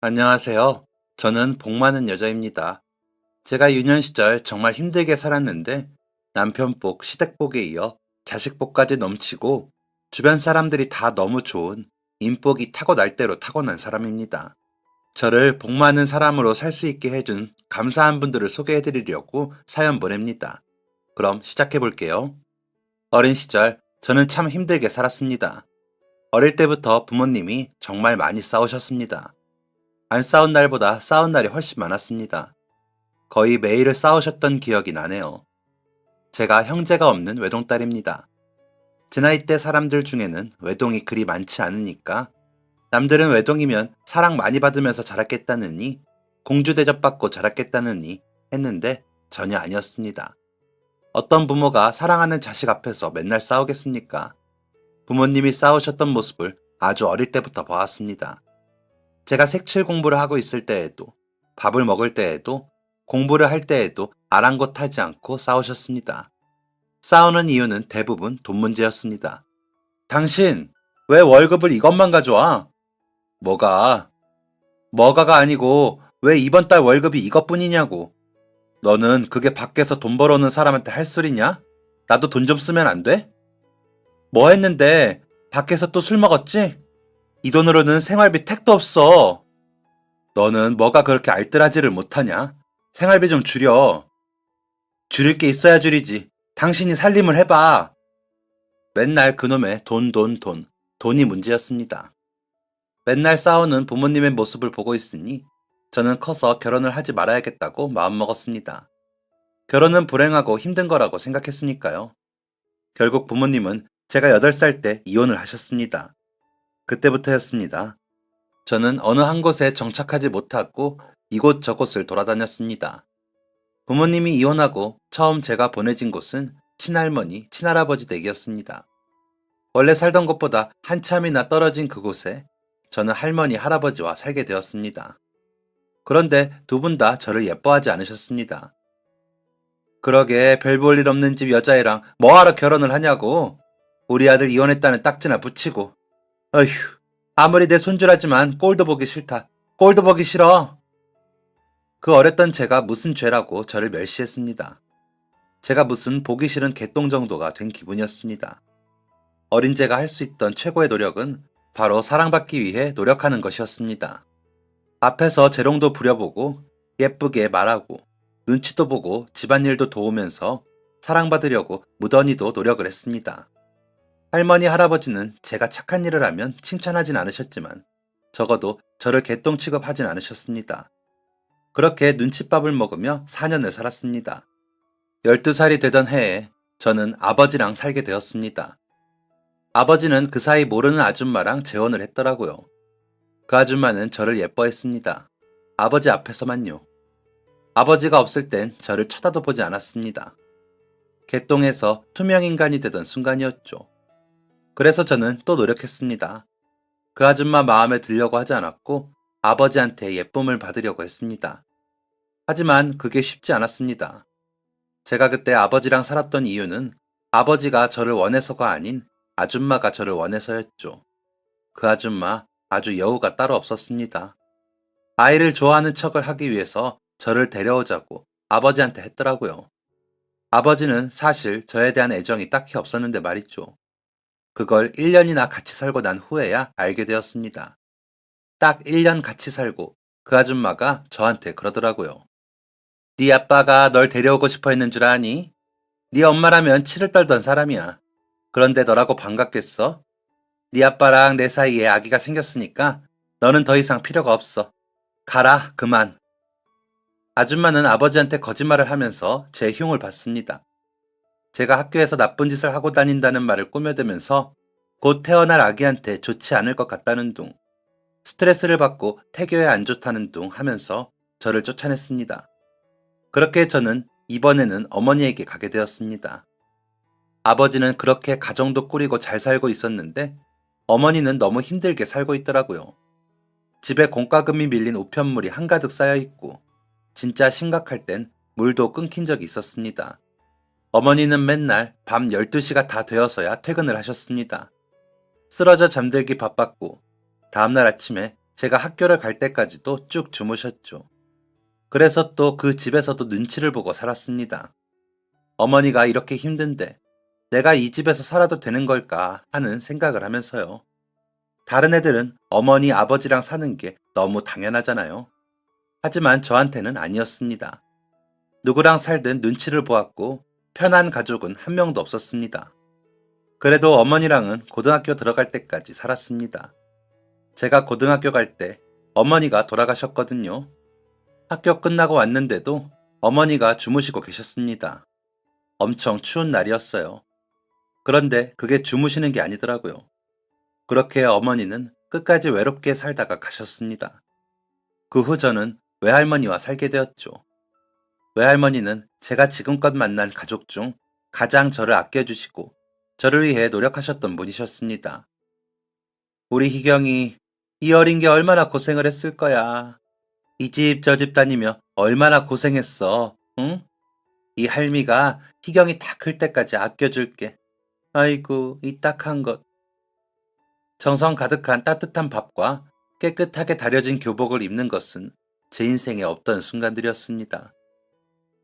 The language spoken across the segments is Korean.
안녕하세요. 저는 복 많은 여자입니다. 제가 유년 시절 정말 힘들게 살았는데 남편복, 시댁복에 이어 자식복까지 넘치고 주변 사람들이 다 너무 좋은 인복이 타고날 대로 타고난 사람입니다. 저를 복 많은 사람으로 살 수 있게 해준 감사한 분들을 소개해 드리려고 사연 보냅니다. 그럼 시작해 볼게요. 어린 시절 저는 참 힘들게 살았습니다. 어릴 때부터 부모님이 정말 많이 싸우셨습니다. 안 싸운 날보다 싸운 날이 훨씬 많았습니다. 거의 매일을 싸우셨던 기억이 나네요. 제가 형제가 없는 외동딸입니다. 제 나이 때 사람들 중에는 외동이 그리 많지 않으니까 남들은 외동이면 사랑 많이 받으면서 자랐겠다느니 공주 대접받고 자랐겠다느니 했는데 전혀 아니었습니다. 어떤 부모가 사랑하는 자식 앞에서 맨날 싸우겠습니까? 부모님이 싸우셨던 모습을 아주 어릴 때부터 보았습니다. 제가 색칠 공부를 하고 있을 때에도, 밥을 먹을 때에도, 공부를 할 때에도 아랑곳하지 않고 싸우셨습니다. 싸우는 이유는 대부분 돈 문제였습니다. 당신, 왜 월급을 이것만 가져와? 뭐가? 뭐가가 아니고 왜 이번 달 월급이 이것뿐이냐고. 너는 그게 밖에서 돈 벌어오는 사람한테 할 소리냐? 나도 돈 좀 쓰면 안 돼? 뭐 했는데 밖에서 또 술 먹었지? 이 돈으로는 생활비 택도 없어. 너는 뭐가 그렇게 알뜰하지를 못하냐? 생활비 좀 줄여. 줄일 게 있어야 줄이지. 당신이 살림을 해봐. 맨날 그놈의 돈, 돈, 돈. 돈이 문제였습니다. 맨날 싸우는 부모님의 모습을 보고 있으니 저는 커서 결혼을 하지 말아야겠다고 마음먹었습니다. 결혼은 불행하고 힘든 거라고 생각했으니까요. 결국 부모님은 제가 8살 때 이혼을 하셨습니다. 그때부터였습니다. 저는 어느 한 곳에 정착하지 못하고 이곳저곳을 돌아다녔습니다. 부모님이 이혼하고 처음 제가 보내진 곳은 친할머니, 친할아버지 댁이었습니다. 원래 살던 곳보다 한참이나 떨어진 그곳에 저는 할머니, 할아버지와 살게 되었습니다. 그런데 두 분 다 저를 예뻐하지 않으셨습니다. 그러게 별 볼 일 없는 집 여자애랑 뭐하러 결혼을 하냐고. 우리 아들 이혼했다는 딱지나 붙이고. 어휴, 아무리 내 손주라지만 꼴도 보기 싫다. 꼴도 보기 싫어. 그 어렸던 제가 무슨 죄라고 저를 멸시했습니다. 제가 무슨 보기 싫은 개똥 정도가 된 기분이었습니다. 어린 제가 할 수 있던 최고의 노력은 바로 사랑받기 위해 노력하는 것이었습니다. 앞에서 재롱도 부려보고 예쁘게 말하고 눈치도 보고 집안일도 도우면서 사랑받으려고 무던히도 노력을 했습니다. 할머니, 할아버지는 제가 착한 일을 하면 칭찬하진 않으셨지만 적어도 저를 개똥 취급하진 않으셨습니다. 그렇게 눈칫밥을 먹으며 4년을 살았습니다. 12살이 되던 해에 저는 아버지랑 살게 되었습니다. 아버지는 그 사이 모르는 아줌마랑 재혼을 했더라고요. 그 아줌마는 저를 예뻐했습니다. 아버지 앞에서만요. 아버지가 없을 땐 저를 쳐다도 보지 않았습니다. 개똥에서 투명인간이 되던 순간이었죠. 그래서 저는 또 노력했습니다. 그 아줌마 마음에 들려고 하지 않았고 아버지한테 예쁨을 받으려고 했습니다. 하지만 그게 쉽지 않았습니다. 제가 그때 아버지랑 살았던 이유는 아버지가 저를 원해서가 아닌 아줌마가 저를 원해서였죠. 그 아줌마 아주 여우가 따로 없었습니다. 아이를 좋아하는 척을 하기 위해서 저를 데려오자고 아버지한테 했더라고요. 아버지는 사실 저에 대한 애정이 딱히 없었는데 말이죠. 그걸 1년이나 같이 살고 난 후에야 알게 되었습니다. 딱 1년 같이 살고 그 아줌마가 저한테 그러더라고요. 네 아빠가 널 데려오고 싶어 했는 줄 아니? 네 엄마라면 치를 떨던 사람이야. 그런데 너라고 반갑겠어? 네 아빠랑 내 사이에 아기가 생겼으니까 너는 더 이상 필요가 없어. 가라, 그만. 아줌마는 아버지한테 거짓말을 하면서 제 흉을 봤습니다. 제가 학교에서 나쁜 짓을 하고 다닌다는 말을 꾸며대면서 곧 태어날 아기한테 좋지 않을 것 같다는 둥, 스트레스를 받고 태교에 안 좋다는 둥 하면서 저를 쫓아냈습니다. 그렇게 저는 이번에는 어머니에게 가게 되었습니다. 아버지는 그렇게 가정도 꾸리고 잘 살고 있었는데 어머니는 너무 힘들게 살고 있더라고요. 집에 공과금이 밀린 우편물이 한가득 쌓여 있고 진짜 심각할 땐 물도 끊긴 적이 있었습니다. 어머니는 맨날 밤 12시가 다 되어서야 퇴근을 하셨습니다. 쓰러져 잠들기 바빴고 다음날 아침에 제가 학교를 갈 때까지도 쭉 주무셨죠. 그래서 또 그 집에서도 눈치를 보고 살았습니다. 어머니가 이렇게 힘든데 내가 이 집에서 살아도 되는 걸까 하는 생각을 하면서요. 다른 애들은 어머니, 아버지랑 사는 게 너무 당연하잖아요. 하지만 저한테는 아니었습니다. 누구랑 살든 눈치를 보았고 편한 가족은 한 명도 없었습니다. 그래도 어머니랑은 고등학교 들어갈 때까지 살았습니다. 제가 고등학교 갈 때 어머니가 돌아가셨거든요. 학교 끝나고 왔는데도 어머니가 주무시고 계셨습니다. 엄청 추운 날이었어요. 그런데 그게 주무시는 게 아니더라고요. 그렇게 어머니는 끝까지 외롭게 살다가 가셨습니다. 그 후 저는 외할머니와 살게 되었죠. 외할머니는 제가 지금껏 만난 가족 중 가장 저를 아껴주시고 저를 위해 노력하셨던 분이셨습니다. 우리 희경이 이 어린 게 얼마나 고생을 했을 거야. 이 집 저 집 다니며 얼마나 고생했어. 응? 이 할미가 희경이 다 클 때까지 아껴줄게. 아이고, 이 딱한 것. 정성 가득한 따뜻한 밥과 깨끗하게 다려진 교복을 입는 것은 제 인생에 없던 순간들이었습니다.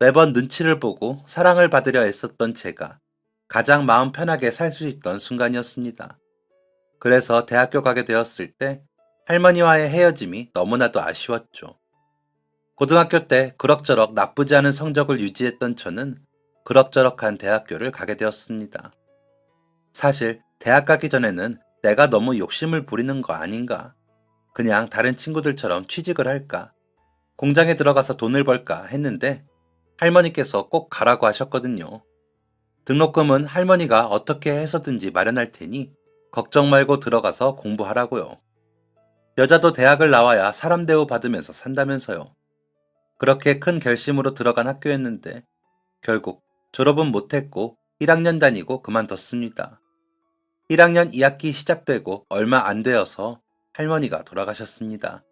매번 눈치를 보고 사랑을 받으려 애썼던 제가 가장 마음 편하게 살 수 있던 순간이었습니다. 그래서 대학교 가게 되었을 때 할머니와의 헤어짐이 너무나도 아쉬웠죠. 고등학교 때 그럭저럭 나쁘지 않은 성적을 유지했던 저는 그럭저럭한 대학교를 가게 되었습니다. 사실 대학 가기 전에는 내가 너무 욕심을 부리는 거 아닌가? 그냥 다른 친구들처럼 취직을 할까? 공장에 들어가서 돈을 벌까 했는데 할머니께서 꼭 가라고 하셨거든요. 등록금은 할머니가 어떻게 해서든지 마련할 테니 걱정 말고 들어가서 공부하라고요. 여자도 대학을 나와야 사람 대우 받으면서 산다면서요. 그렇게 큰 결심으로 들어간 학교였는데 결국 졸업은 못했고 1학년 다니고 그만뒀습니다. 1학년 2학기 시작되고 얼마 안 되어서 할머니가 돌아가셨습니다.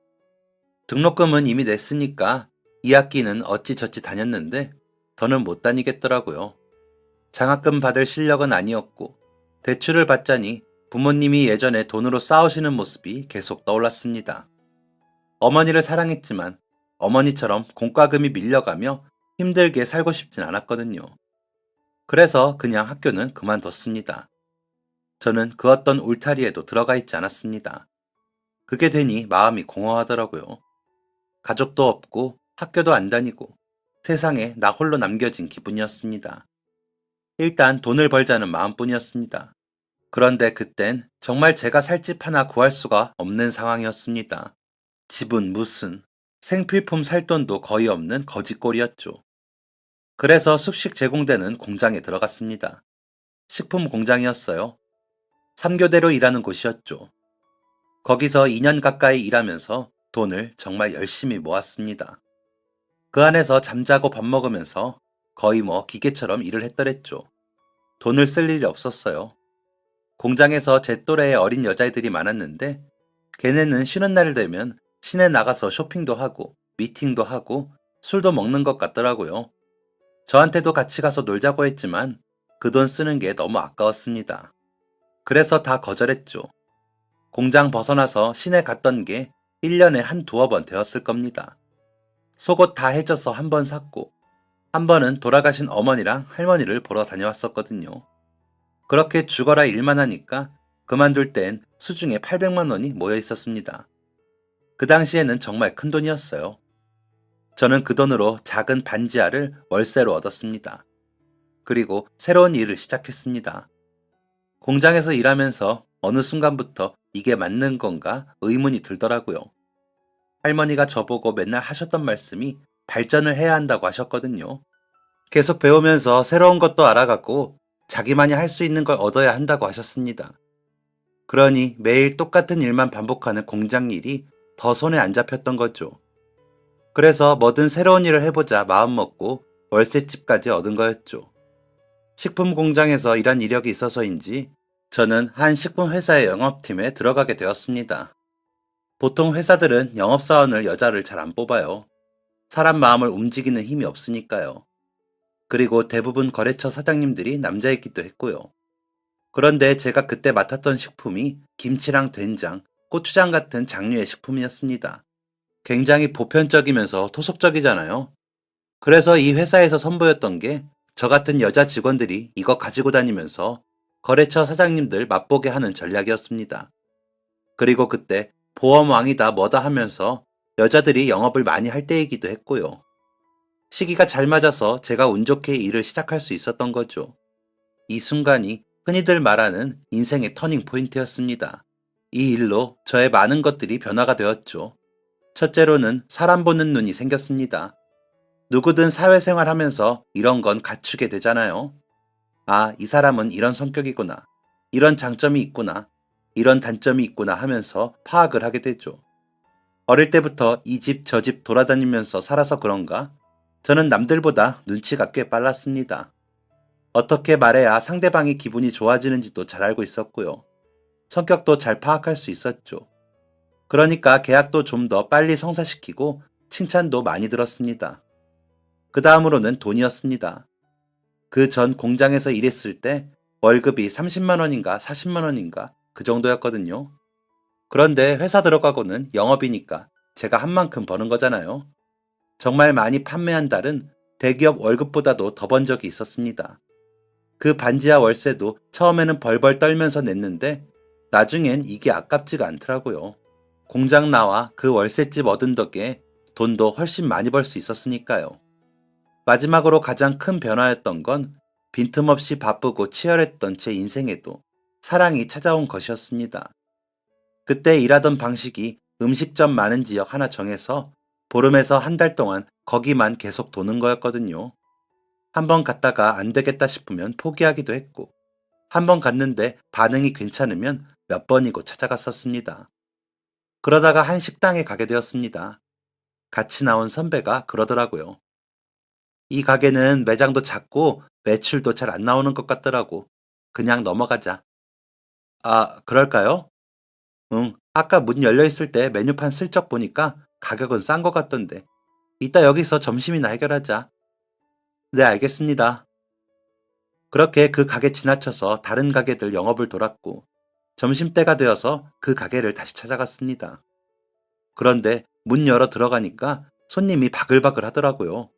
등록금은 이미 냈으니까 2학기는 어찌저찌 다녔는데 더는 못 다니겠더라고요. 장학금 받을 실력은 아니었고 대출을 받자니 부모님이 예전에 돈으로 싸우시는 모습이 계속 떠올랐습니다. 어머니를 사랑했지만 어머니처럼 공과금이 밀려가며 힘들게 살고 싶진 않았거든요. 그래서 그냥 학교는 그만뒀습니다. 저는 그 어떤 울타리에도 들어가 있지 않았습니다. 그게 되니 마음이 공허하더라고요. 가족도 없고 학교도 안 다니고 세상에 나 홀로 남겨진 기분이었습니다. 일단 돈을 벌자는 마음뿐이었습니다. 그런데 그땐 정말 제가 살 집 하나 구할 수가 없는 상황이었습니다. 집은 무슨 생필품 살 돈도 거의 없는 거지꼴이었죠. 그래서 숙식 제공되는 공장에 들어갔습니다. 식품 공장이었어요. 3교대로 일하는 곳이었죠. 거기서 2년 가까이 일하면서 돈을 정말 열심히 모았습니다. 그 안에서 잠자고 밥 먹으면서 거의 기계처럼 일을 했더랬죠. 돈을 쓸 일이 없었어요. 공장에서 제 또래의 어린 여자애들이 많았는데 걔네는 쉬는 날 되면 시내 나가서 쇼핑도 하고 미팅도 하고 술도 먹는 것 같더라고요. 저한테도 같이 가서 놀자고 했지만 그 돈 쓰는 게 너무 아까웠습니다. 그래서 다 거절했죠. 공장 벗어나서 시내 갔던 게 1년에 한 두어 번 되었을 겁니다. 속옷 다 해줘서 한 번 샀고 한 번은 돌아가신 어머니랑 할머니를 보러 다녀왔었거든요. 그렇게 죽어라 일만 하니까 그만둘 땐 수중에 800만 원이 모여 있었습니다. 그 당시에는 정말 큰 돈이었어요. 저는 그 돈으로 작은 반지하를 월세로 얻었습니다. 그리고 새로운 일을 시작했습니다. 공장에서 일하면서 어느 순간부터 이게 맞는 건가 의문이 들더라고요. 할머니가 저보고 맨날 하셨던 말씀이 발전을 해야 한다고 하셨거든요. 계속 배우면서 새로운 것도 알아가고 자기만이 할 수 있는 걸 얻어야 한다고 하셨습니다. 그러니 매일 똑같은 일만 반복하는 공장 일이 더 손에 안 잡혔던 거죠. 그래서 뭐든 새로운 일을 해보자 마음먹고 월세집까지 얻은 거였죠. 식품 공장에서 일한 이력이 있어서인지 저는 한 식품 회사의 영업팀에 들어가게 되었습니다. 보통 회사들은 영업사원을 여자를 잘 안 뽑아요. 사람 마음을 움직이는 힘이 없으니까요. 그리고 대부분 거래처 사장님들이 남자이기도 했고요. 그런데 제가 그때 맡았던 식품이 김치랑 된장, 고추장 같은 장류의 식품이었습니다. 굉장히 보편적이면서 토속적이잖아요. 그래서 이 회사에서 선보였던 게 저 같은 여자 직원들이 이거 가지고 다니면서 거래처 사장님들 맛보게 하는 전략이었습니다. 그리고 그때 보험왕이다 뭐다 하면서 여자들이 영업을 많이 할 때이기도 했고요. 시기가 잘 맞아서 제가 운 좋게 일을 시작할 수 있었던 거죠. 이 순간이 흔히들 말하는 인생의 터닝 포인트였습니다. 이 일로 저의 많은 것들이 변화가 되었죠. 첫째로는 사람 보는 눈이 생겼습니다. 누구든 사회생활 하면서 이런 건 갖추게 되잖아요. 아, 이 사람은 이런 성격이구나. 이런 장점이 있구나. 이런 단점이 있구나 하면서 파악을 하게 되죠. 어릴 때부터 이 집 저 집 돌아다니면서 살아서 그런가? 저는 남들보다 눈치가 꽤 빨랐습니다. 어떻게 말해야 상대방이 기분이 좋아지는지도 잘 알고 있었고요. 성격도 잘 파악할 수 있었죠. 그러니까 계약도 좀 더 빨리 성사시키고 칭찬도 많이 들었습니다. 그 다음으로는 돈이었습니다. 그 전 공장에서 일했을 때 월급이 30만 원인가 40만 원인가 그 정도였거든요. 그런데 회사 들어가고는 영업이니까 제가 한 만큼 버는 거잖아요. 정말 많이 판매한 달은 대기업 월급보다도 더 번 적이 있었습니다. 그 반지하 월세도 처음에는 벌벌 떨면서 냈는데 나중엔 이게 아깝지가 않더라고요. 공장 나와 그 월세집 얻은 덕에 돈도 훨씬 많이 벌 수 있었으니까요. 마지막으로 가장 큰 변화였던 건 빈틈없이 바쁘고 치열했던 제 인생에도 사랑이 찾아온 것이었습니다. 그때 일하던 방식이 음식점 많은 지역 하나 정해서 보름에서 한 달 동안 거기만 계속 도는 거였거든요. 한 번 갔다가 안 되겠다 싶으면 포기하기도 했고, 한 번 갔는데 반응이 괜찮으면 몇 번이고 찾아갔었습니다. 그러다가 한 식당에 가게 되었습니다. 같이 나온 선배가 그러더라고요. 이 가게는 매장도 작고 매출도 잘 안 나오는 것 같더라고. 그냥 넘어가자. 아, 그럴까요? 응, 아까 문 열려 있을 때 메뉴판 슬쩍 보니까 가격은 싼 것 같던데. 이따 여기서 점심이나 해결하자. 네, 알겠습니다. 그렇게 그 가게 지나쳐서 다른 가게들 영업을 돌았고, 점심때가 되어서 그 가게를 다시 찾아갔습니다. 그런데 문 열어 들어가니까 손님이 바글바글 하더라고요.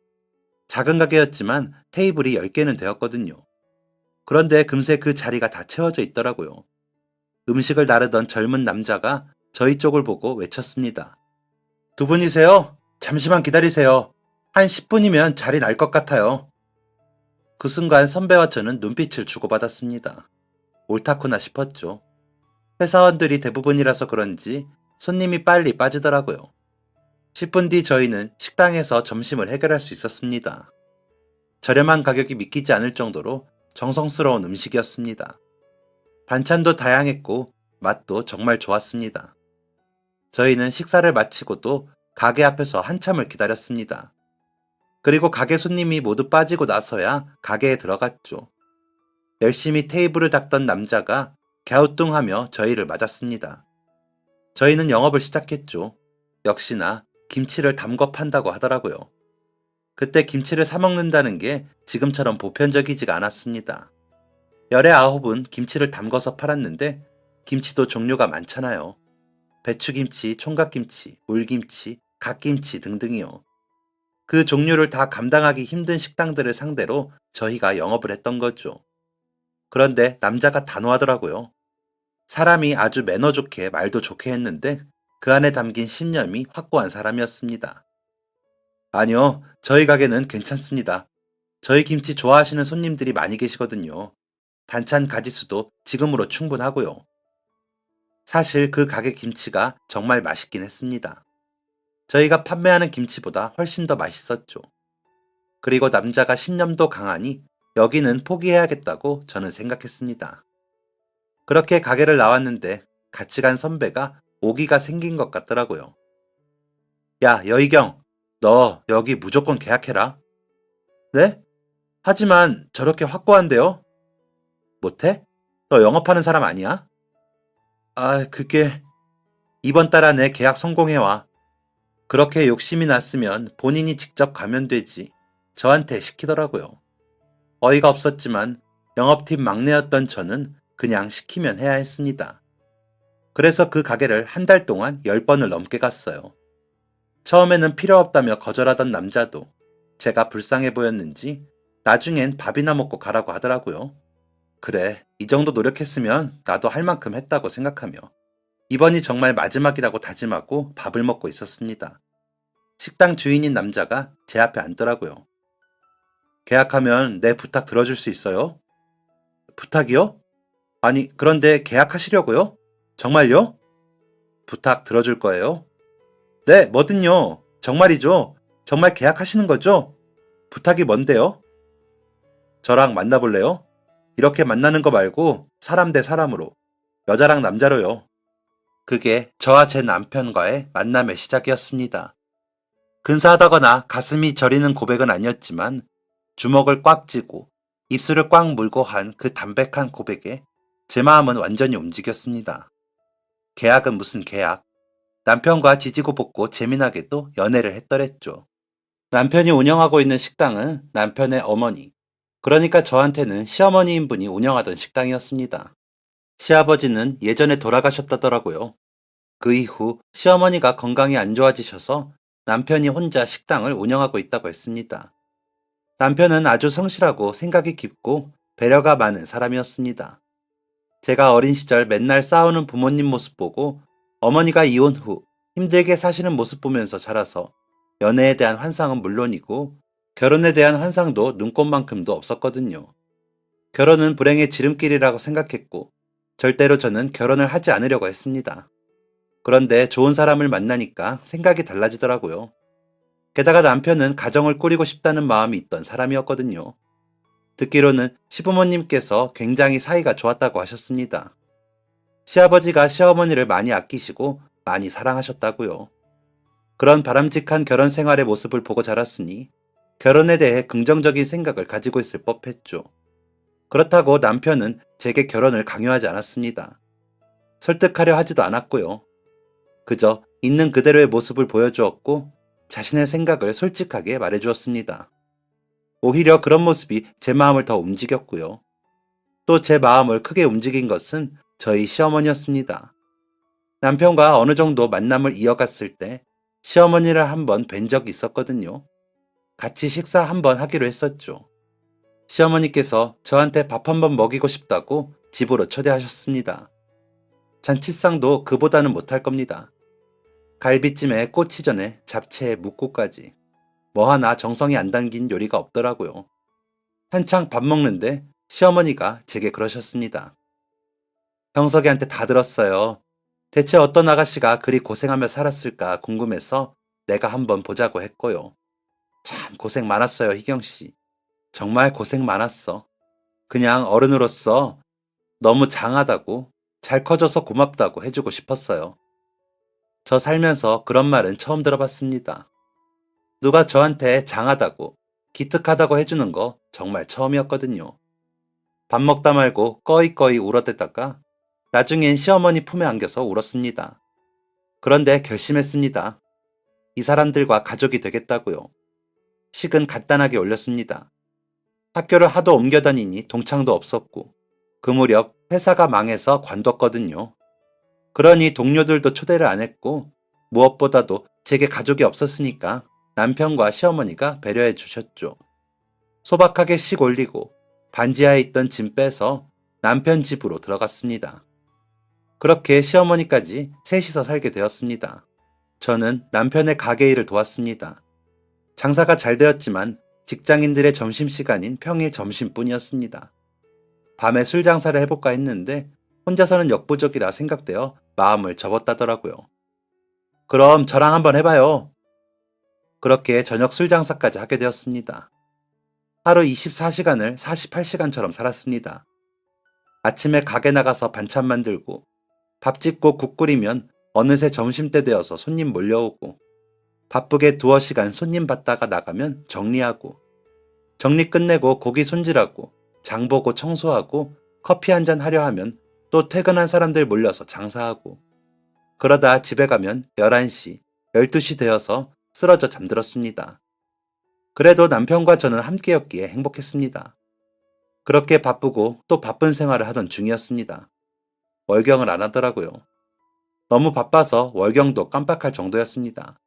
작은 가게였지만 테이블이 10개는 되었거든요. 그런데 금세 그 자리가 다 채워져 있더라고요. 음식을 나르던 젊은 남자가 저희 쪽을 보고 외쳤습니다. 두 분이세요? 잠시만 기다리세요. 한 10분이면 자리 날 것 같아요. 그 순간 선배와 저는 눈빛을 주고받았습니다. 옳다구나 싶었죠. 회사원들이 대부분이라서 그런지 손님이 빨리 빠지더라고요. 10분 뒤 저희는 식당에서 점심을 해결할 수 있었습니다. 저렴한 가격이 믿기지 않을 정도로 정성스러운 음식이었습니다. 반찬도 다양했고 맛도 정말 좋았습니다. 저희는 식사를 마치고도 가게 앞에서 한참을 기다렸습니다. 그리고 가게 손님이 모두 빠지고 나서야 가게에 들어갔죠. 열심히 테이블을 닦던 남자가 갸우뚱하며 저희를 맞았습니다. 저희는 영업을 시작했죠. 역시나 김치를 담궈 판다고 하더라고요. 그때 김치를 사 먹는다는 게 지금처럼 보편적이지가 않았습니다. 열에 9은 김치를 담궈서 팔았는데 김치도 종류가 많잖아요. 배추김치, 총각김치, 물김치, 갓김치 등등이요. 그 종류를 다 감당하기 힘든 식당들을 상대로 저희가 영업을 했던 거죠. 그런데 남자가 단호하더라고요. 사람이 아주 매너 좋게 말도 좋게 했는데 그 안에 담긴 신념이 확고한 사람이었습니다. 아니요, 저희 가게는 괜찮습니다. 저희 김치 좋아하시는 손님들이 많이 계시거든요. 반찬 가짓수도 지금으로 충분하고요. 사실 그 가게 김치가 정말 맛있긴 했습니다. 저희가 판매하는 김치보다 훨씬 더 맛있었죠. 그리고 남자가 신념도 강하니 여기는 포기해야겠다고 저는 생각했습니다. 그렇게 가게를 나왔는데 같이 간 선배가 오기가 생긴 것 같더라고요. 야, 여희경, 너 여기 무조건 계약해라. 네? 하지만 저렇게 확고한데요? 못해? 너 영업하는 사람 아니야? 아, 그게 이번 달 안에 계약 성공해와. 그렇게 욕심이 났으면 본인이 직접 가면 되지. 저한테 시키더라고요. 어이가 없었지만 영업팀 막내였던 저는 그냥 시키면 해야 했습니다. 그래서 그 가게를 한 달 동안 10번을 넘게 갔어요. 처음에는 필요 없다며 거절하던 남자도 제가 불쌍해 보였는지 나중엔 밥이나 먹고 가라고 하더라고요. 그래, 이 정도 노력했으면 나도 할 만큼 했다고 생각하며 이번이 정말 마지막이라고 다짐하고 밥을 먹고 있었습니다. 식당 주인인 남자가 제 앞에 앉더라고요. 계약하면 내 부탁 들어줄 수 있어요? 부탁이요? 아니, 그런데 계약하시려고요? 정말요? 부탁 들어줄 거예요? 네, 뭐든요. 정말이죠. 정말 계약하시는 거죠? 부탁이 뭔데요? 저랑 만나볼래요? 이렇게 만나는 거 말고 사람 대 사람으로, 여자랑 남자로요. 그게 저와 제 남편과의 만남의 시작이었습니다. 근사하다거나 가슴이 저리는 고백은 아니었지만 주먹을 꽉 쥐고 입술을 꽉 물고 한 그 담백한 고백에 제 마음은 완전히 움직였습니다. 계약은 무슨 계약? 남편과 지지고 볶고 재미나게도 연애를 했더랬죠. 남편이 운영하고 있는 식당은 남편의 어머니, 그러니까 저한테는 시어머니인 분이 운영하던 식당이었습니다. 시아버지는 예전에 돌아가셨다더라고요. 그 이후 시어머니가 건강이 안 좋아지셔서 남편이 혼자 식당을 운영하고 있다고 했습니다. 남편은 아주 성실하고 생각이 깊고 배려가 많은 사람이었습니다. 제가 어린 시절 맨날 싸우는 부모님 모습 보고 어머니가 이혼 후 힘들게 사시는 모습 보면서 자라서 연애에 대한 환상은 물론이고 결혼에 대한 환상도 눈꼽만큼도 없었거든요. 결혼은 불행의 지름길이라고 생각했고 절대로 저는 결혼을 하지 않으려고 했습니다. 그런데 좋은 사람을 만나니까 생각이 달라지더라고요. 게다가 남편은 가정을 꾸리고 싶다는 마음이 있던 사람이었거든요. 듣기로는 시부모님께서 굉장히 사이가 좋았다고 하셨습니다. 시아버지가 시어머니를 많이 아끼시고 많이 사랑하셨다고요. 그런 바람직한 결혼 생활의 모습을 보고 자랐으니 결혼에 대해 긍정적인 생각을 가지고 있을 법했죠. 그렇다고 남편은 제게 결혼을 강요하지 않았습니다. 설득하려 하지도 않았고요. 그저 있는 그대로의 모습을 보여주었고 자신의 생각을 솔직하게 말해주었습니다. 오히려 그런 모습이 제 마음을 더 움직였고요. 또 제 마음을 크게 움직인 것은 저희 시어머니였습니다. 남편과 어느 정도 만남을 이어갔을 때 시어머니를 한번 뵌 적이 있었거든요. 같이 식사 한번 하기로 했었죠. 시어머니께서 저한테 밥 한번 먹이고 싶다고 집으로 초대하셨습니다. 잔치상도 그보다는 못할 겁니다. 갈비찜에 꼬치전에 잡채에 묵고까지 뭐 하나 정성이 안 담긴 요리가 없더라고요. 한창 밥 먹는데 시어머니가 제게 그러셨습니다. 형석이한테 다 들었어요. 대체 어떤 아가씨가 그리 고생하며 살았을까 궁금해서 내가 한번 보자고 했고요. 참 고생 많았어요, 희경씨. 정말 고생 많았어. 그냥 어른으로서 너무 장하다고, 잘 커져서 고맙다고 해주고 싶었어요. 저 살면서 그런 말은 처음 들어봤습니다. 누가 저한테 장하다고, 기특하다고 해주는 거 정말 처음이었거든요. 밥 먹다 말고 꺼이꺼이 울어대다가 나중엔 시어머니 품에 안겨서 울었습니다. 그런데 결심했습니다. 이 사람들과 가족이 되겠다고요. 식은 간단하게 올렸습니다. 학교를 하도 옮겨 다니니 동창도 없었고 그 무렵 회사가 망해서 관뒀거든요. 그러니 동료들도 초대를 안 했고 무엇보다도 제게 가족이 없었으니까 남편과 시어머니가 배려해 주셨죠. 소박하게 식 올리고 반지하에 있던 짐 빼서 남편 집으로 들어갔습니다. 그렇게 시어머니까지 셋이서 살게 되었습니다. 저는 남편의 가게 일을 도왔습니다. 장사가 잘 되었지만 직장인들의 점심시간인 평일 점심뿐이었습니다. 밤에 술 장사를 해볼까 했는데 혼자서는 역부족이라 생각되어 마음을 접었다더라고요. 그럼 저랑 한번 해봐요. 그렇게 저녁 술 장사까지 하게 되었습니다. 하루 24시간을 48시간처럼 살았습니다. 아침에 가게 나가서 반찬 만들고 밥 짓고 국 끓이면 어느새 점심때 되어서 손님 몰려오고 바쁘게 두어 시간 손님 받다가 나가면 정리하고 정리 끝내고 고기 손질하고 장 보고 청소하고 커피 한잔 하려 하면 또 퇴근한 사람들 몰려서 장사하고 그러다 집에 가면 11시, 12시 되어서 쓰러져 잠들었습니다. 그래도 남편과 저는 함께였기에 행복했습니다. 그렇게 바쁘고 또 바쁜 생활을 하던 중이었습니다. 월경을 안 하더라고요. 너무 바빠서 월경도 깜빡할 정도였습니다.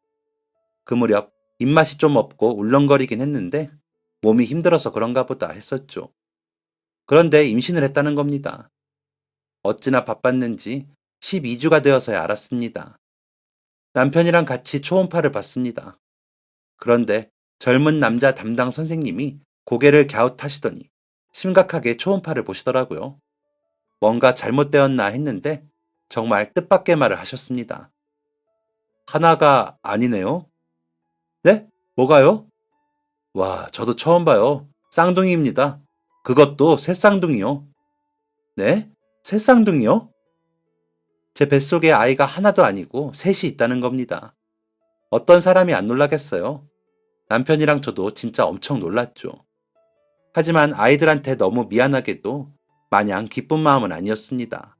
그 무렵 입맛이 좀 없고 울렁거리긴 했는데 몸이 힘들어서 그런가 보다 했었죠. 그런데 임신을 했다는 겁니다. 어찌나 바빴는지 12주가 되어서야 알았습니다. 남편이랑 같이 초음파를 봤습니다. 그런데 젊은 남자 담당 선생님이 고개를 갸웃하시더니 심각하게 초음파를 보시더라고요. 뭔가 잘못되었나 했는데 정말 뜻밖의 말을 하셨습니다. 하나가 아니네요? 네? 뭐가요? 와, 저도 처음 봐요. 쌍둥이입니다. 그것도 새쌍둥이요. 네? 새쌍둥이요? 제 뱃속에 아이가 하나도 아니고 셋이 있다는 겁니다. 어떤 사람이 안 놀라겠어요? 남편이랑 저도 진짜 엄청 놀랐죠. 하지만 아이들한테 너무 미안하게도 마냥 기쁜 마음은 아니었습니다.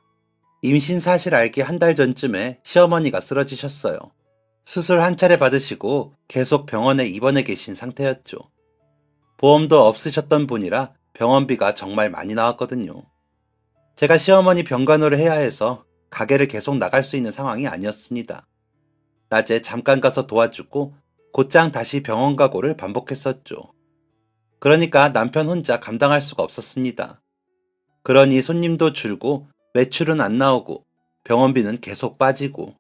임신 사실 알기 한 달 전쯤에 시어머니가 쓰러지셨어요. 수술 한 차례 받으시고 계속 병원에 입원해 계신 상태였죠. 보험도 없으셨던 분이라 병원비가 정말 많이 나왔거든요. 제가 시어머니 병간호를 해야 해서 가게를 계속 나갈 수 있는 상황이 아니었습니다. 낮에 잠깐 가서 도와주고 곧장 다시 병원 가고를 반복했었죠. 그러니까 남편 혼자 감당할 수가 없었습니다. 그러니 손님도 줄고 매출은 안 나오고 병원비는 계속 빠지고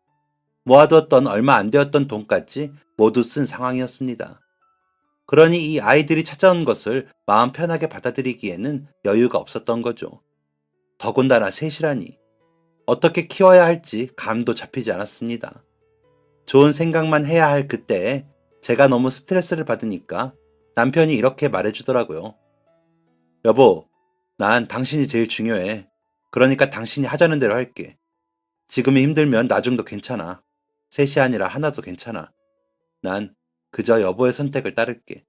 모아두었던 얼마 안 되었던 돈까지 모두 쓴 상황이었습니다. 그러니 이 아이들이 찾아온 것을 마음 편하게 받아들이기에는 여유가 없었던 거죠. 더군다나 셋이라니 어떻게 키워야 할지 감도 잡히지 않았습니다. 좋은 생각만 해야 할 그때에 제가 너무 스트레스를 받으니까 남편이 이렇게 말해주더라고요. 여보, 난 당신이 제일 중요해. 그러니까 당신이 하자는 대로 할게. 지금이 힘들면 나중도 괜찮아. 셋이 아니라 하나도 괜찮아. 난 그저 여보의 선택을 따를게.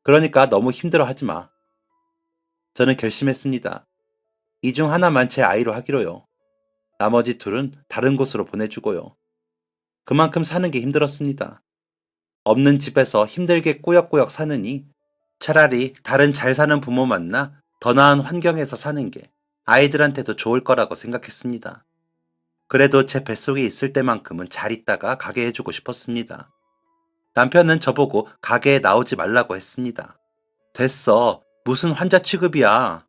그러니까 너무 힘들어 하지 마. 저는 결심했습니다. 이 중 하나만 제 아이로 하기로요. 나머지 둘은 다른 곳으로 보내주고요. 그만큼 사는 게 힘들었습니다. 없는 집에서 힘들게 꾸역꾸역 사느니 차라리 다른 잘 사는 부모 만나 더 나은 환경에서 사는 게 아이들한테도 좋을 거라고 생각했습니다. 그래도 제 뱃속에 있을 때만큼은 잘 있다가 가게 해주고 싶었습니다. 남편은 저보고 가게에 나오지 말라고 했습니다. 됐어. 무슨 환자 취급이야.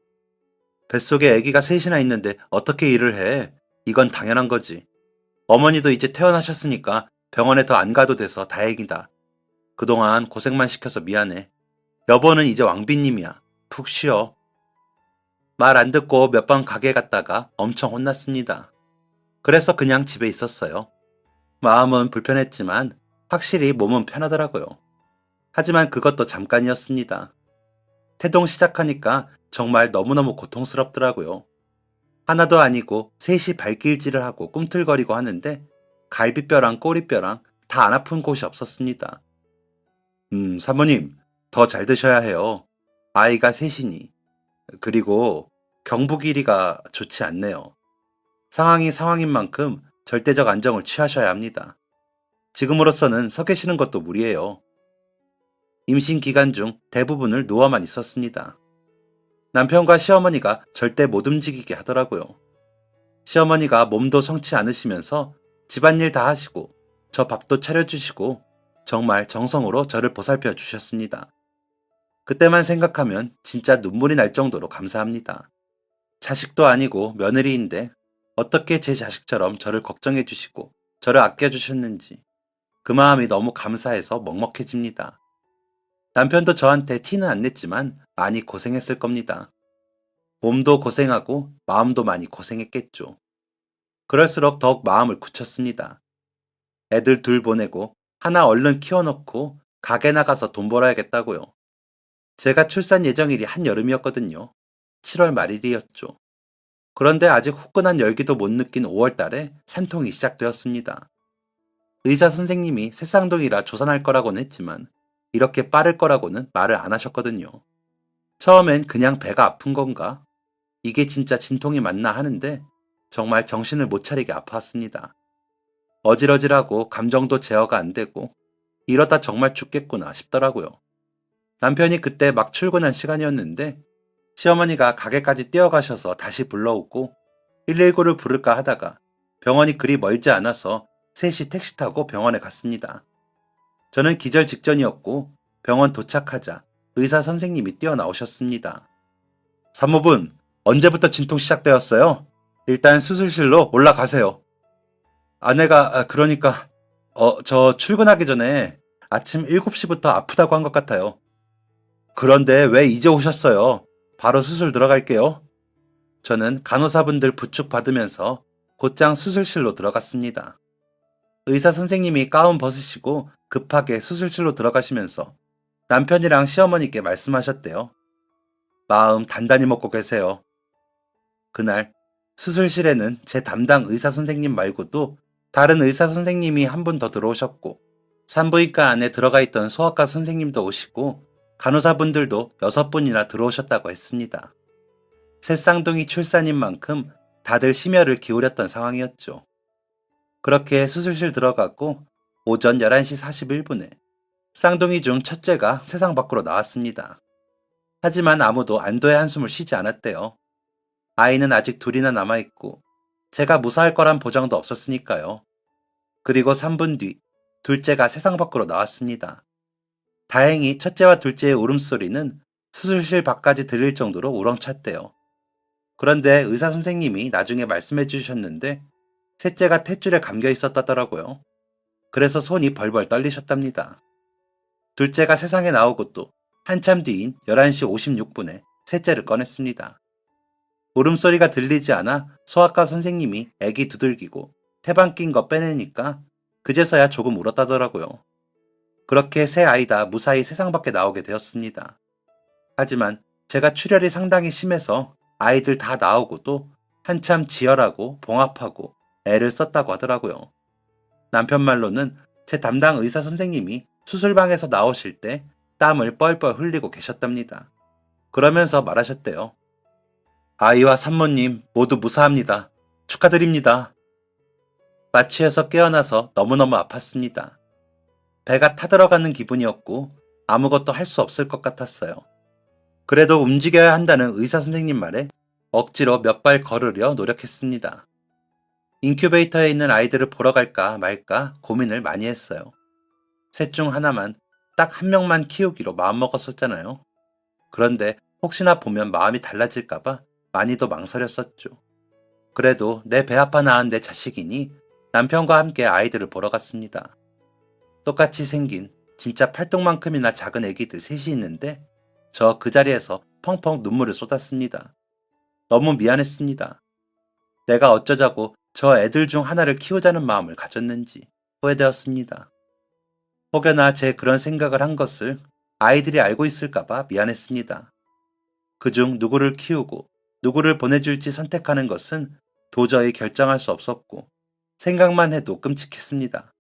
뱃속에 아기가 셋이나 있는데 어떻게 일을 해? 이건 당연한 거지. 어머니도 이제 퇴원하셨으니까 병원에 더 안 가도 돼서 다행이다. 그동안 고생만 시켜서 미안해. 여보는 이제 왕비님이야. 푹 쉬어. 말 안 듣고 몇 번 가게 갔다가 엄청 혼났습니다. 그래서 그냥 집에 있었어요. 마음은 불편했지만 확실히 몸은 편하더라고요. 하지만 그것도 잠깐이었습니다. 태동 시작하니까 정말 너무너무 고통스럽더라고요. 하나도 아니고 셋이 발길질을 하고 꿈틀거리고 하는데 갈비뼈랑 꼬리뼈랑 다 안 아픈 곳이 없었습니다. 사모님, 더 잘 드셔야 해요. 아이가 셋이니. 그리고 경부 길이가 좋지 않네요. 상황이 상황인 만큼 절대적 안정을 취하셔야 합니다. 지금으로서는 서 계시는 것도 무리예요. 임신 기간 중 대부분을 누워만 있었습니다. 남편과 시어머니가 절대 못 움직이게 하더라고요. 시어머니가 몸도 성치 않으시면서 집안일 다 하시고 저 밥도 차려주시고 정말 정성으로 저를 보살펴 주셨습니다. 그때만 생각하면 진짜 눈물이 날 정도로 감사합니다. 자식도 아니고 며느리인데 어떻게 제 자식처럼 저를 걱정해 주시고 저를 아껴 주셨는지 그 마음이 너무 감사해서 먹먹해집니다. 남편도 저한테 티는 안 냈지만 많이 고생했을 겁니다. 몸도 고생하고 마음도 많이 고생했겠죠. 그럴수록 더욱 마음을 굳혔습니다. 애들 둘 보내고 하나 얼른 키워놓고 가게 나가서 돈 벌어야겠다고요. 제가 출산 예정일이 한여름이었거든요. 7월 말일이었죠. 그런데 아직 후끈한 열기도 못 느낀 5월 달에 산통이 시작되었습니다. 의사 선생님이 새쌍둥이라 조산할 거라고는 했지만 이렇게 빠를 거라고는 말을 안 하셨거든요. 처음엔 그냥 배가 아픈 건가? 이게 진짜 진통이 맞나 하는데 정말 정신을 못 차리게 아팠습니다. 어질어질하고 감정도 제어가 안 되고 이러다 정말 죽겠구나 싶더라고요. 남편이 그때 막 출근한 시간이었는데 시어머니가 가게까지 뛰어가셔서 다시 불러오고 119를 부를까 하다가 병원이 그리 멀지 않아서 셋이 택시 타고 병원에 갔습니다. 저는 기절 직전이었고 병원 도착하자 의사 선생님이 뛰어나오셨습니다. 산모분, 언제부터 진통 시작되었어요? 일단 수술실로 올라가세요. 그러니까, 저 출근하기 전에 아침 7시부터 아프다고 한 것 같아요. 그런데 왜 이제 오셨어요? 바로 수술 들어갈게요. 저는 간호사분들 부축받으면서 곧장 수술실로 들어갔습니다. 의사 선생님이 가운 벗으시고 급하게 수술실로 들어가시면서 남편이랑 시어머니께 말씀하셨대요. 마음 단단히 먹고 계세요. 그날 수술실에는 제 담당 의사 선생님 말고도 다른 의사 선생님이 한 분 더 들어오셨고 산부인과 안에 들어가 있던 소아과 선생님도 오시고 간호사분들도 6분이나 들어오셨다고 했습니다. 새 쌍둥이 출산인 만큼 다들 심혈을 기울였던 상황이었죠. 그렇게 수술실 들어가고 오전 11시 41분에 쌍둥이 중 첫째가 세상 밖으로 나왔습니다. 하지만 아무도 안도의 한숨을 쉬지 않았대요. 아이는 아직 둘이나 남아있고 제가 무사할 거란 보장도 없었으니까요. 그리고 3분 뒤 둘째가 세상 밖으로 나왔습니다. 다행히 첫째와 둘째의 울음소리는 수술실 밖까지 들릴 정도로 우렁찼대요. 그런데 의사 선생님이 나중에 말씀해 주셨는데 셋째가 탯줄에 감겨 있었다더라고요. 그래서 손이 벌벌 떨리셨답니다. 둘째가 세상에 나오고 또 한참 뒤인 11시 56분에 셋째를 꺼냈습니다. 울음소리가 들리지 않아 소아과 선생님이 애기 두들기고 태방 낀 거 빼내니까 그제서야 조금 울었다더라고요. 그렇게 세 아이 다 무사히 세상 밖에 나오게 되었습니다. 하지만 제가 출혈이 상당히 심해서 아이들 다 나오고도 한참 지혈하고 봉합하고 애를 썼다고 하더라고요. 남편 말로는 제 담당 의사 선생님이 수술방에서 나오실 때 땀을 뻘뻘 흘리고 계셨답니다. 그러면서 말하셨대요. 아이와 산모님 모두 무사합니다. 축하드립니다. 마취해서 깨어나서 너무너무 아팠습니다. 배가 타들어가는 기분이었고 아무것도 할 수 없을 것 같았어요. 그래도 움직여야 한다는 의사 선생님 말에 억지로 몇 발 걸으려 노력했습니다. 인큐베이터에 있는 아이들을 보러 갈까 말까 고민을 많이 했어요. 셋 중 하나만, 딱 한 명만 키우기로 마음먹었었잖아요. 그런데 혹시나 보면 마음이 달라질까봐 많이도 망설였었죠. 그래도 내 배 아파 낳은 내 자식이니 남편과 함께 아이들을 보러 갔습니다. 똑같이 생긴 진짜 팔뚝만큼이나 작은 애기들 셋이 있는데 저 그 자리에서 펑펑 눈물을 쏟았습니다. 너무 미안했습니다. 내가 어쩌자고 저 애들 중 하나를 키우자는 마음을 가졌는지 후회되었습니다. 혹여나 제 그런 생각을 한 것을 아이들이 알고 있을까봐 미안했습니다. 그중 누구를 키우고 누구를 보내줄지 선택하는 것은 도저히 결정할 수 없었고 생각만 해도 끔찍했습니다.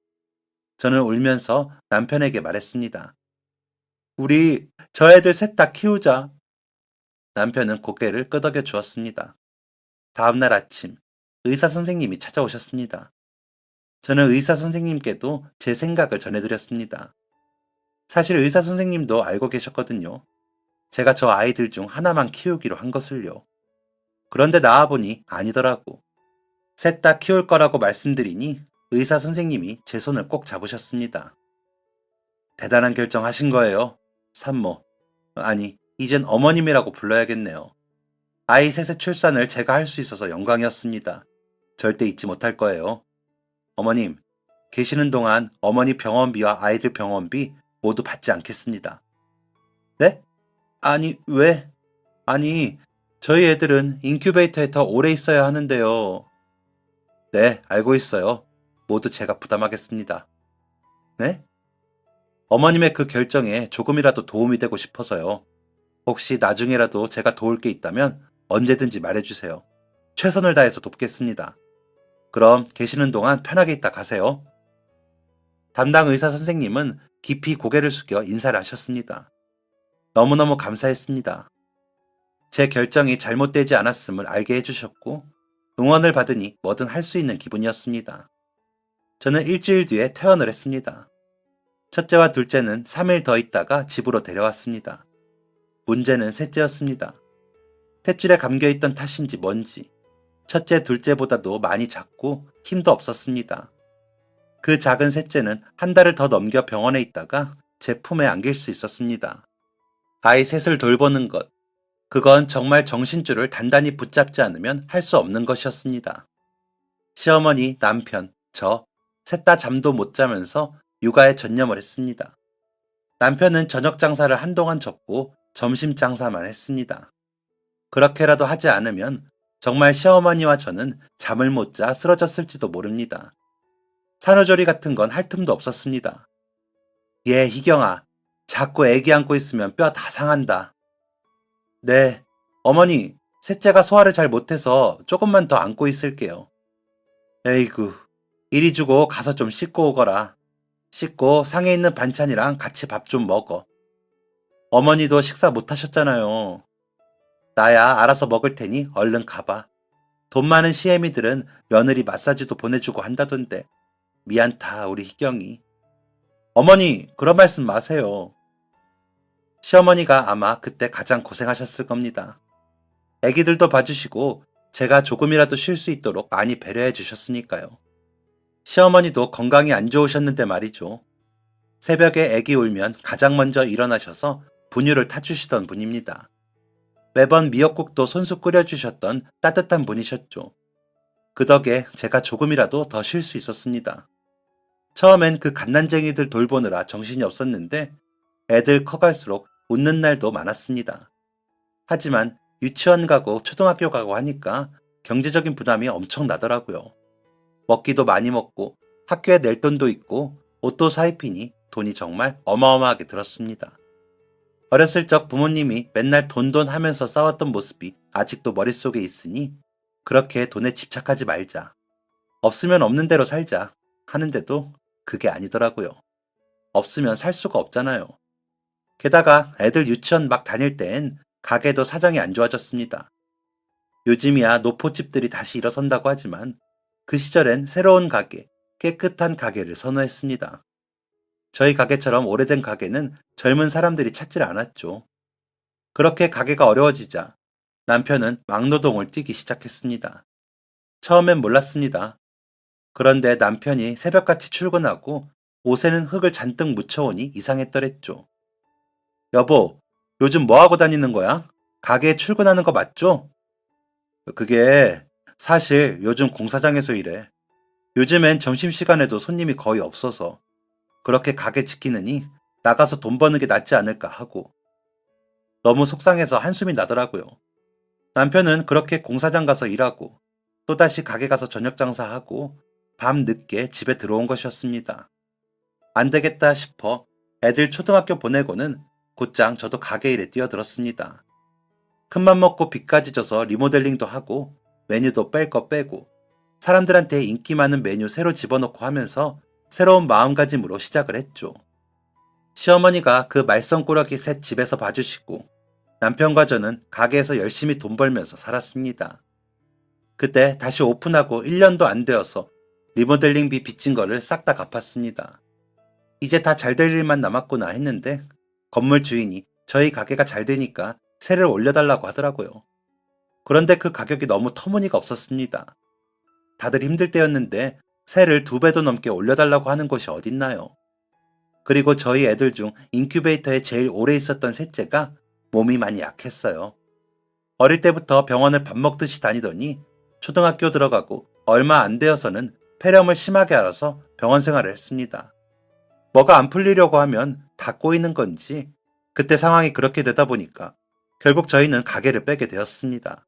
저는 울면서 남편에게 말했습니다. 우리 저 애들 셋 다 키우자. 남편은 고개를 끄덕여 주었습니다. 다음날 아침 의사 선생님이 찾아오셨습니다. 저는 의사 선생님께도 제 생각을 전해드렸습니다. 사실 의사 선생님도 알고 계셨거든요. 제가 저 아이들 중 하나만 키우기로 한 것을요. 그런데 나와보니 아니더라고. 셋 다 키울 거라고 말씀드리니 의사 선생님이 제 손을 꼭 잡으셨습니다. 대단한 결정 하신 거예요. 산모. 아니, 이젠 어머님이라고 불러야겠네요. 아이 셋의 출산을 제가 할 수 있어서 영광이었습니다. 절대 잊지 못할 거예요. 어머님, 계시는 동안 어머니 병원비와 아이들 병원비 모두 받지 않겠습니다. 네? 아니, 왜? 아니, 저희 애들은 인큐베이터에 더 오래 있어야 하는데요. 네, 알고 있어요. 모두 제가 부담하겠습니다. 네? 어머님의 그 결정에 조금이라도 도움이 되고 싶어서요. 혹시 나중에라도 제가 도울 게 있다면 언제든지 말해주세요. 최선을 다해서 돕겠습니다. 그럼 계시는 동안 편하게 있다 가세요. 담당 의사 선생님은 깊이 고개를 숙여 인사를 하셨습니다. 너무너무 감사했습니다. 제 결정이 잘못되지 않았음을 알게 해주셨고 응원을 받으니 뭐든 할 수 있는 기분이었습니다. 저는 일주일 뒤에 퇴원을 했습니다. 첫째와 둘째는 3일 더 있다가 집으로 데려왔습니다. 문제는 셋째였습니다. 탯줄에 감겨있던 탓인지 뭔지 첫째, 둘째보다도 많이 작고 힘도 없었습니다. 그 작은 셋째는 한 달을 더 넘겨 병원에 있다가 제 품에 안길 수 있었습니다. 아이 셋을 돌보는 것, 그건 정말 정신줄을 단단히 붙잡지 않으면 할 수 없는 것이었습니다. 시어머니, 남편, 저, 셋 다 잠도 못 자면서 육아에 전념을 했습니다. 남편은 저녁 장사를 한동안 접고 점심 장사만 했습니다. 그렇게라도 하지 않으면 정말 시어머니와 저는 잠을 못 자 쓰러졌을지도 모릅니다. 산후조리 같은 건 할 틈도 없었습니다. 예, 희경아, 자꾸 애기 안고 있으면 뼈 다 상한다. 네, 어머니, 셋째가 소화를 잘 못해서 조금만 더 안고 있을게요. 에이구, 이리 주고 가서 좀 씻고 오거라. 씻고 상에 있는 반찬이랑 같이 밥 좀 먹어. 어머니도 식사 못 하셨잖아요. 나야 알아서 먹을 테니 얼른 가봐. 돈 많은 시애미들은 며느리 마사지도 보내주고 한다던데. 미안타, 우리 희경이. 어머니, 그런 말씀 마세요. 시어머니가 아마 그때 가장 고생하셨을 겁니다. 애기들도 봐주시고 제가 조금이라도 쉴 수 있도록 많이 배려해 주셨으니까요. 시어머니도 건강이 안 좋으셨는데 말이죠. 새벽에 애기 울면 가장 먼저 일어나셔서 분유를 타주시던 분입니다. 매번 미역국도 손수 끓여주셨던 따뜻한 분이셨죠. 그 덕에 제가 조금이라도 더 쉴 수 있었습니다. 처음엔 그 갓난쟁이들 돌보느라 정신이 없었는데 애들 커갈수록 웃는 날도 많았습니다. 하지만 유치원 가고 초등학교 가고 하니까 경제적인 부담이 엄청 나더라고요. 먹기도 많이 먹고 학교에 낼 돈도 있고 옷도 사입히니 돈이 정말 어마어마하게 들었습니다. 어렸을 적 부모님이 맨날 돈돈 하면서 싸웠던 모습이 아직도 머릿속에 있으니 그렇게 돈에 집착하지 말자. 없으면 없는 대로 살자 하는데도 그게 아니더라고요. 없으면 살 수가 없잖아요. 게다가 애들 유치원 막 다닐 땐 가게도 사정이 안 좋아졌습니다. 요즘이야 노포집들이 다시 일어선다고 하지만 그 시절엔 새로운 가게, 깨끗한 가게를 선호했습니다. 저희 가게처럼 오래된 가게는 젊은 사람들이 찾질 않았죠. 그렇게 가게가 어려워지자 남편은 막노동을 뛰기 시작했습니다. 처음엔 몰랐습니다. 그런데 남편이 새벽같이 출근하고 옷에는 흙을 잔뜩 묻혀오니 이상했더랬죠. 여보, 요즘 뭐 하고 다니는 거야? 가게에 출근하는 거 맞죠? 그게 사실 요즘 공사장에서 일해. 요즘엔 점심시간에도 손님이 거의 없어서 그렇게 가게 지키느니 나가서 돈 버는 게 낫지 않을까 하고. 너무 속상해서 한숨이 나더라고요. 남편은 그렇게 공사장 가서 일하고 또다시 가게 가서 저녁 장사하고 밤 늦게 집에 들어온 것이었습니다. 안 되겠다 싶어 애들 초등학교 보내고는 곧장 저도 가게 일에 뛰어들었습니다. 큰맘 먹고 빚까지 져서 리모델링도 하고 메뉴도 뺄 거 빼고 사람들한테 인기 많은 메뉴 새로 집어넣고 하면서 새로운 마음가짐으로 시작을 했죠. 시어머니가 그 말썽꾸러기 셋 집에서 봐주시고 남편과 저는 가게에서 열심히 돈 벌면서 살았습니다. 그때 다시 오픈하고 1년도 안 되어서 리모델링비 빚진 거를 싹 다 갚았습니다. 이제 다 잘 될 일만 남았구나 했는데 건물 주인이 저희 가게가 잘 되니까 세를 올려달라고 하더라고요. 그런데 그 가격이 너무 터무니가 없었습니다. 다들 힘들 때였는데 세를 2배도 넘게 올려달라고 하는 곳이 어딨나요? 그리고 저희 애들 중 인큐베이터에 제일 오래 있었던 셋째가 몸이 많이 약했어요. 어릴 때부터 병원을 밥 먹듯이 다니더니 초등학교 들어가고 얼마 안 되어서는 폐렴을 심하게 앓아서 병원 생활을 했습니다. 뭐가 안 풀리려고 하면 다 꼬이는 건지 그때 상황이 그렇게 되다 보니까 결국 저희는 가게를 빼게 되었습니다.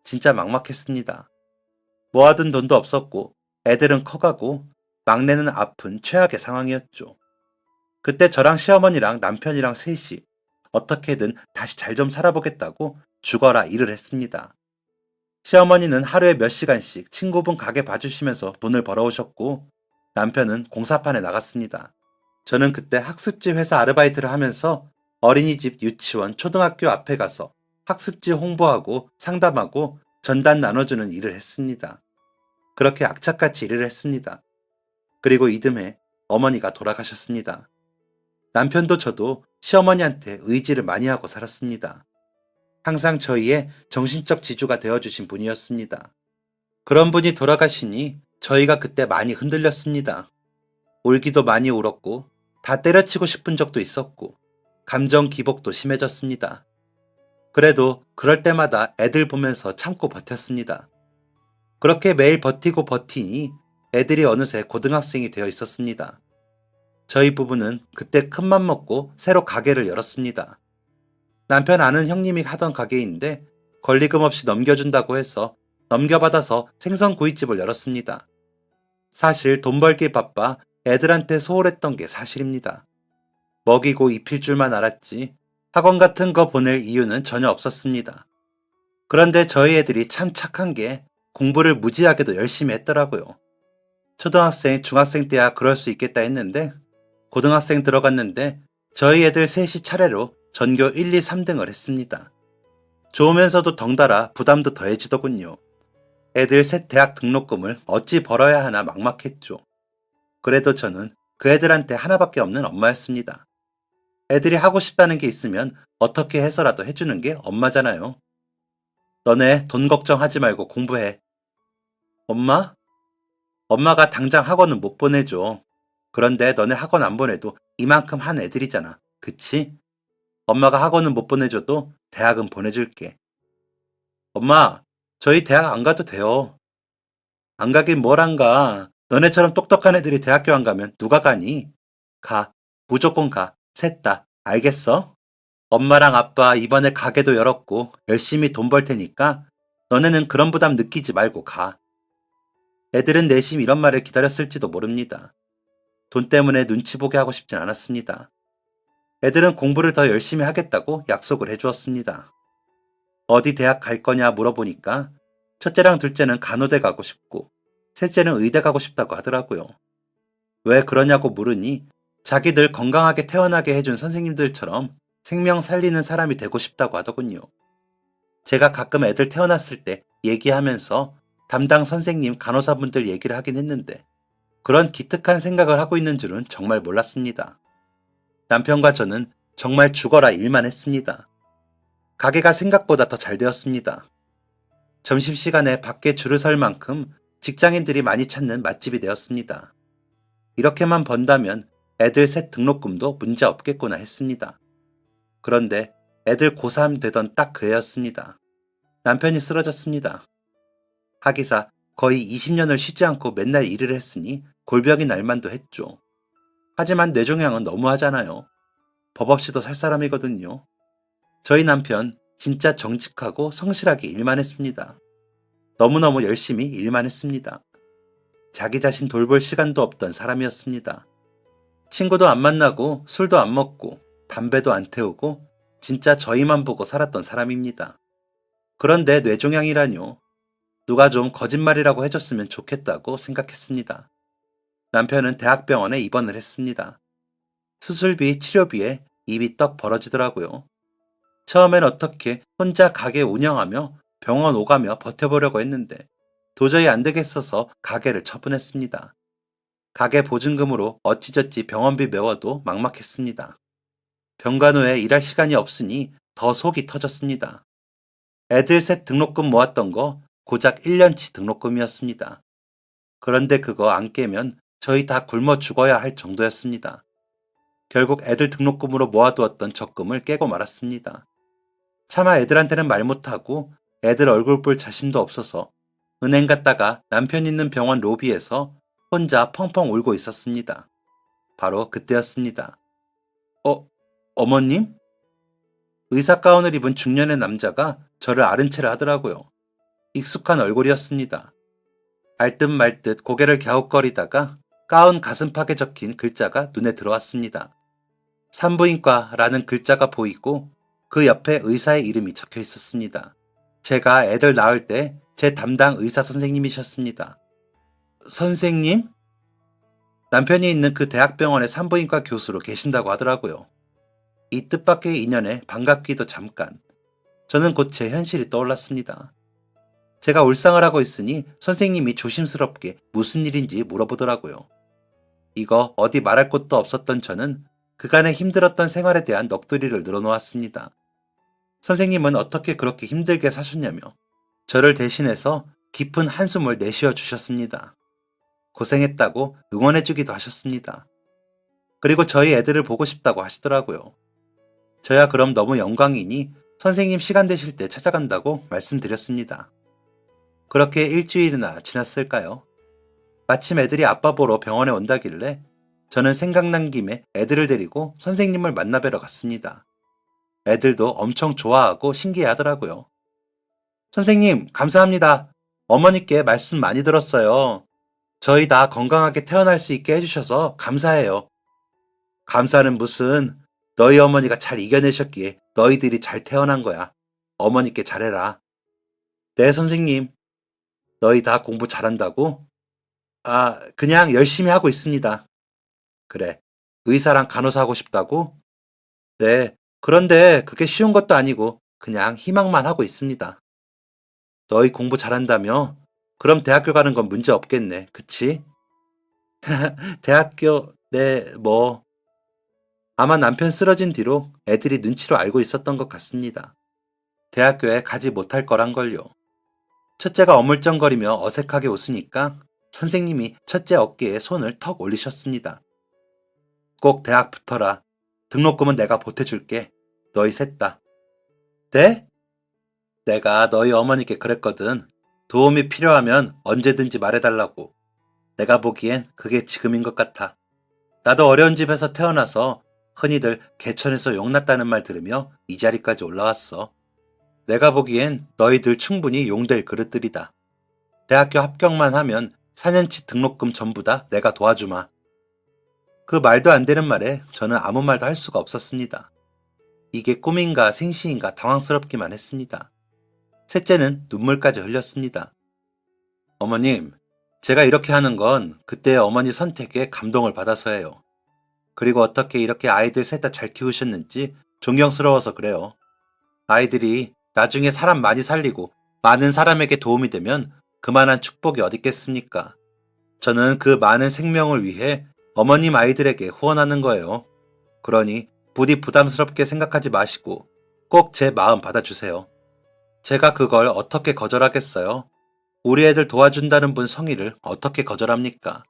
진짜 막막했습니다. 모아둔 돈도 없었고 애들은 커가고 막내는 아픈 최악의 상황이었죠. 그때 저랑 시어머니랑 남편이랑 셋이 어떻게든 다시 잘 좀 살아보겠다고 죽어라 일을 했습니다. 시어머니는 하루에 몇 시간씩 친구분 가게 봐주시면서 돈을 벌어오셨고 남편은 공사판에 나갔습니다. 저는 그때 학습지 회사 아르바이트를 하면서 어린이집, 유치원, 초등학교 앞에 가서 학습지 홍보하고 상담하고 전단 나눠주는 일을 했습니다. 그렇게 악착같이 일을 했습니다. 그리고 이듬해 어머니가 돌아가셨습니다. 남편도 저도 시어머니한테 의지를 많이 하고 살았습니다. 항상 저희의 정신적 지주가 되어주신 분이었습니다. 그런 분이 돌아가시니 저희가 그때 많이 흔들렸습니다. 울기도 많이 울었고, 다 때려치고 싶은 적도 있었고, 감정 기복도 심해졌습니다. 그래도 그럴 때마다 애들 보면서 참고 버텼습니다. 그렇게 매일 버티고 버티니 애들이 어느새 고등학생이 되어 있었습니다. 저희 부부는 그때 큰맘 먹고 새로 가게를 열었습니다. 남편 아는 형님이 하던 가게인데 권리금 없이 넘겨준다고 해서 넘겨받아서 생선구이집을 열었습니다. 사실 돈 벌기 바빠 애들한테 소홀했던 게 사실입니다. 먹이고 입힐 줄만 알았지 학원 같은 거 보낼 이유는 전혀 없었습니다. 그런데 저희 애들이 참 착한 게 공부를 무지하게도 열심히 했더라고요. 초등학생, 중학생 때야 그럴 수 있겠다 했는데 고등학생 들어갔는데 저희 애들 셋이 차례로 전교 1, 2, 3등을 했습니다. 좋으면서도 덩달아 부담도 더해지더군요. 애들 셋 대학 등록금을 어찌 벌어야 하나 막막했죠. 그래도 저는 그 애들한테 하나밖에 없는 엄마였습니다. 애들이 하고 싶다는 게 있으면 어떻게 해서라도 해주는 게 엄마잖아요. 너네 돈 걱정하지 말고 공부해. 엄마? 엄마가 당장 학원은 못 보내줘. 그런데 너네 학원 안 보내도 이만큼 한 애들이잖아. 그치? 엄마가 학원은 못 보내줘도 대학은 보내줄게. 엄마, 저희 대학 안 가도 돼요. 안 가긴 뭘 안 가. 너네처럼 똑똑한 애들이 대학교 안 가면 누가 가니? 가. 무조건 가. 셋 다. 알겠어? 엄마랑 아빠 이번에 가게도 열었고 열심히 돈 벌 테니까 너네는 그런 부담 느끼지 말고 가. 애들은 내심 이런 말을 기다렸을지도 모릅니다. 돈 때문에 눈치 보게 하고 싶진 않았습니다. 애들은 공부를 더 열심히 하겠다고 약속을 해주었습니다. 어디 대학 갈 거냐 물어보니까 첫째랑 둘째는 간호대 가고 싶고 셋째는 의대 가고 싶다고 하더라고요. 왜 그러냐고 물으니 자기들 건강하게 태어나게 해준 선생님들처럼 생명 살리는 사람이 되고 싶다고 하더군요. 제가 가끔 애들 태어났을 때 얘기하면서 담당 선생님 간호사분들 얘기를 하긴 했는데 그런 기특한 생각을 하고 있는 줄은 정말 몰랐습니다. 남편과 저는 정말 죽어라 일만 했습니다. 가게가 생각보다 더 잘 되었습니다. 점심시간에 밖에 줄을 설 만큼 직장인들이 많이 찾는 맛집이 되었습니다. 이렇게만 번다면 애들 셋 등록금도 문제 없겠구나 했습니다. 그런데 애들 고3 되던 딱 그 해였습니다. 남편이 쓰러졌습니다. 하기사 거의 20년을 쉬지 않고 맨날 일을 했으니 골병이 날만도 했죠. 하지만 뇌종양은 너무하잖아요. 법 없이도 살 사람이거든요. 저희 남편 진짜 정직하고 성실하게 일만 했습니다. 너무너무 열심히 일만 했습니다. 자기 자신 돌볼 시간도 없던 사람이었습니다. 친구도 안 만나고 술도 안 먹고 담배도 안 태우고 진짜 저희만 보고 살았던 사람입니다. 그런데 뇌종양이라뇨. 누가 좀 거짓말이라고 해줬으면 좋겠다고 생각했습니다. 남편은 대학병원에 입원을 했습니다. 수술비, 치료비에 입이 떡 벌어지더라고요. 처음엔 어떻게 혼자 가게 운영하며 병원 오가며 버텨보려고 했는데 도저히 안 되겠어서 가게를 처분했습니다. 가게 보증금으로 어찌저찌 병원비 메워도 막막했습니다. 병간 후에 일할 시간이 없으니 더 속이 터졌습니다. 애들 셋 등록금 모았던 거 고작 1년치 등록금이었습니다. 그런데 그거 안 깨면 저희 다 굶어 죽어야 할 정도였습니다. 결국 애들 등록금으로 모아두었던 적금을 깨고 말았습니다. 차마 애들한테는 말 못하고 애들 얼굴 볼 자신도 없어서 은행 갔다가 남편 있는 병원 로비에서 혼자 펑펑 울고 있었습니다. 바로 그때였습니다. 어머님? 의사 가운을 입은 중년의 남자가 저를 아른 채를 하더라고요. 익숙한 얼굴이었습니다. 알듯 말듯 고개를 갸웃거리다가 가운 가슴팍에 적힌 글자가 눈에 들어왔습니다. 산부인과라는 글자가 보이고 그 옆에 의사의 이름이 적혀 있었습니다. 제가 애들 낳을 때 제 담당 의사 선생님이셨습니다. 선생님? 남편이 있는 그 대학병원의 산부인과 교수로 계신다고 하더라고요. 이 뜻밖의 인연에 반갑기도 잠깐. 저는 곧 제 현실이 떠올랐습니다. 제가 울상을 하고 있으니 선생님이 조심스럽게 무슨 일인지 물어보더라고요. 이거 어디 말할 곳도 없었던 저는 그간의 힘들었던 생활에 대한 넋두리를 늘어놓았습니다. 선생님은 어떻게 그렇게 힘들게 사셨냐며 저를 대신해서 깊은 한숨을 내쉬어 주셨습니다. 고생했다고 응원해주기도 하셨습니다. 그리고 저희 애들을 보고 싶다고 하시더라고요. 저야 그럼 너무 영광이니 선생님 시간 되실 때 찾아간다고 말씀드렸습니다. 그렇게 일주일이나 지났을까요? 마침 애들이 아빠 보러 병원에 온다길래 저는 생각난 김에 애들을 데리고 선생님을 만나뵈러 갔습니다. 애들도 엄청 좋아하고 신기해하더라고요. 선생님, 감사합니다. 어머니께 말씀 많이 들었어요. 저희 다 건강하게 태어날 수 있게 해주셔서 감사해요. 감사는 무슨, 너희 어머니가 잘 이겨내셨기에 너희들이 잘 태어난 거야. 어머니께 잘해라. 네, 선생님. 너희 다 공부 잘한다고? 아, 그냥 열심히 하고 있습니다. 그래, 의사랑 간호사 하고 싶다고? 네, 그런데 그게 쉬운 것도 아니고 그냥 희망만 하고 있습니다. 너희 공부 잘한다며? 그럼 대학교 가는 건 문제 없겠네, 그치? 대학교, 네, 뭐. 아마 남편 쓰러진 뒤로 애들이 눈치로 알고 있었던 것 같습니다. 대학교에 가지 못할 거란걸요. 첫째가 어물쩡거리며 어색하게 웃으니까 선생님이 첫째 어깨에 손을 턱 올리셨습니다. 꼭 대학 붙어라. 등록금은 내가 보태줄게. 너희 셋 다. 네? 내가 너희 어머니께 그랬거든. 도움이 필요하면 언제든지 말해달라고. 내가 보기엔 그게 지금인 것 같아. 나도 어려운 집에서 태어나서 흔히들 개천에서 용났다는 말 들으며 이 자리까지 올라왔어. 내가 보기엔 너희들 충분히 용될 그릇들이다. 대학교 합격만 하면 4년치 등록금 전부 다 내가 도와주마. 그 말도 안 되는 말에 저는 아무 말도 할 수가 없었습니다. 이게 꿈인가 생시인가 당황스럽기만 했습니다. 셋째는 눈물까지 흘렸습니다. 어머님, 제가 이렇게 하는 건 그때 어머니 선택에 감동을 받아서예요. 그리고 어떻게 이렇게 아이들 셋 다 잘 키우셨는지 존경스러워서 그래요. 아이들이 나중에 사람 많이 살리고 많은 사람에게 도움이 되면 그만한 축복이 어디 있겠습니까? 저는 그 많은 생명을 위해 어머님 아이들에게 후원하는 거예요. 그러니 부디 부담스럽게 생각하지 마시고 꼭 제 마음 받아주세요. 제가 그걸 어떻게 거절하겠어요? 우리 애들 도와준다는 분 성의를 어떻게 거절합니까?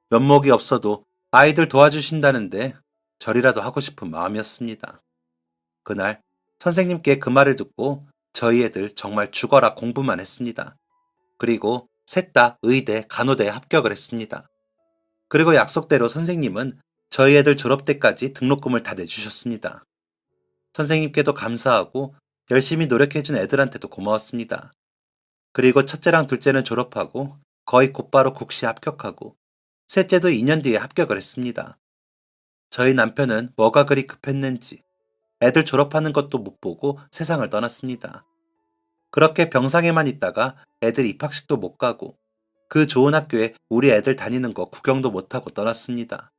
면목이 없어도 아이들 도와주신다는데 절이라도 하고 싶은 마음이었습니다. 그날 선생님께 그 말을 듣고 저희 애들 정말 죽어라 공부만 했습니다. 그리고 셋 다 의대, 간호대에 합격을 했습니다. 그리고 약속대로 선생님은 저희 애들 졸업 때까지 등록금을 다 내주셨습니다. 선생님께도 감사하고 열심히 노력해준 애들한테도 고마웠습니다. 그리고 첫째랑 둘째는 졸업하고 거의 곧바로 국시에 합격하고 셋째도 2년 뒤에 합격을 했습니다. 저희 남편은 뭐가 그리 급했는지 애들 졸업하는 것도 못 보고 세상을 떠났습니다. 그렇게 병상에만 있다가 애들 입학식도 못 가고 그 좋은 학교에 우리 애들 다니는 거 구경도 못하고 떠났습니다.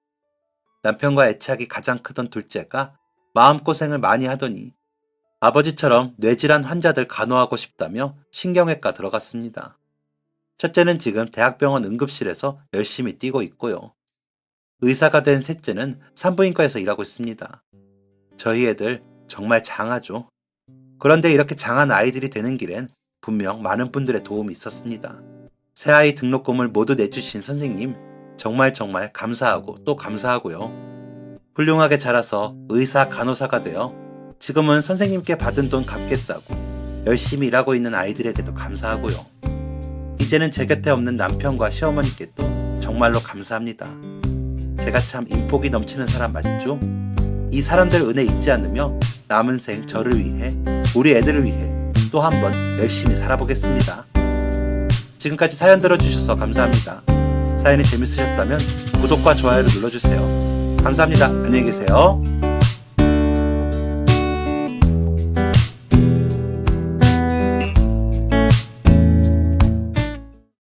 남편과 애착이 가장 크던 둘째가 마음고생을 많이 하더니 아버지처럼 뇌질환 환자들 간호하고 싶다며 신경외과 들어갔습니다. 첫째는 지금 대학병원 응급실에서 열심히 뛰고 있고요. 의사가 된 셋째는 산부인과에서 일하고 있습니다. 저희 애들 정말 장하죠. 그런데 이렇게 장한 아이들이 되는 길엔 분명 많은 분들의 도움이 있었습니다. 새아이 등록금을 모두 내주신 선생님 정말 감사하고 또 감사하고요. 훌륭하게 자라서 의사, 간호사가 되어 지금은 선생님께 받은 돈 갚겠다고 열심히 일하고 있는 아이들에게도 감사하고요. 이제는 제 곁에 없는 남편과 시어머니께도 정말로 감사합니다. 제가 참 인복이 넘치는 사람 맞죠? 이 사람들 은혜 잊지 않으며 남은 생 저를 위해, 우리 애들을 위해 또 한 번 열심히 살아보겠습니다. 지금까지 사연 들어주셔서 감사합니다. 사연이 재밌으셨다면 구독과 좋아요를 눌러주세요. 감사합니다. 안녕히 계세요.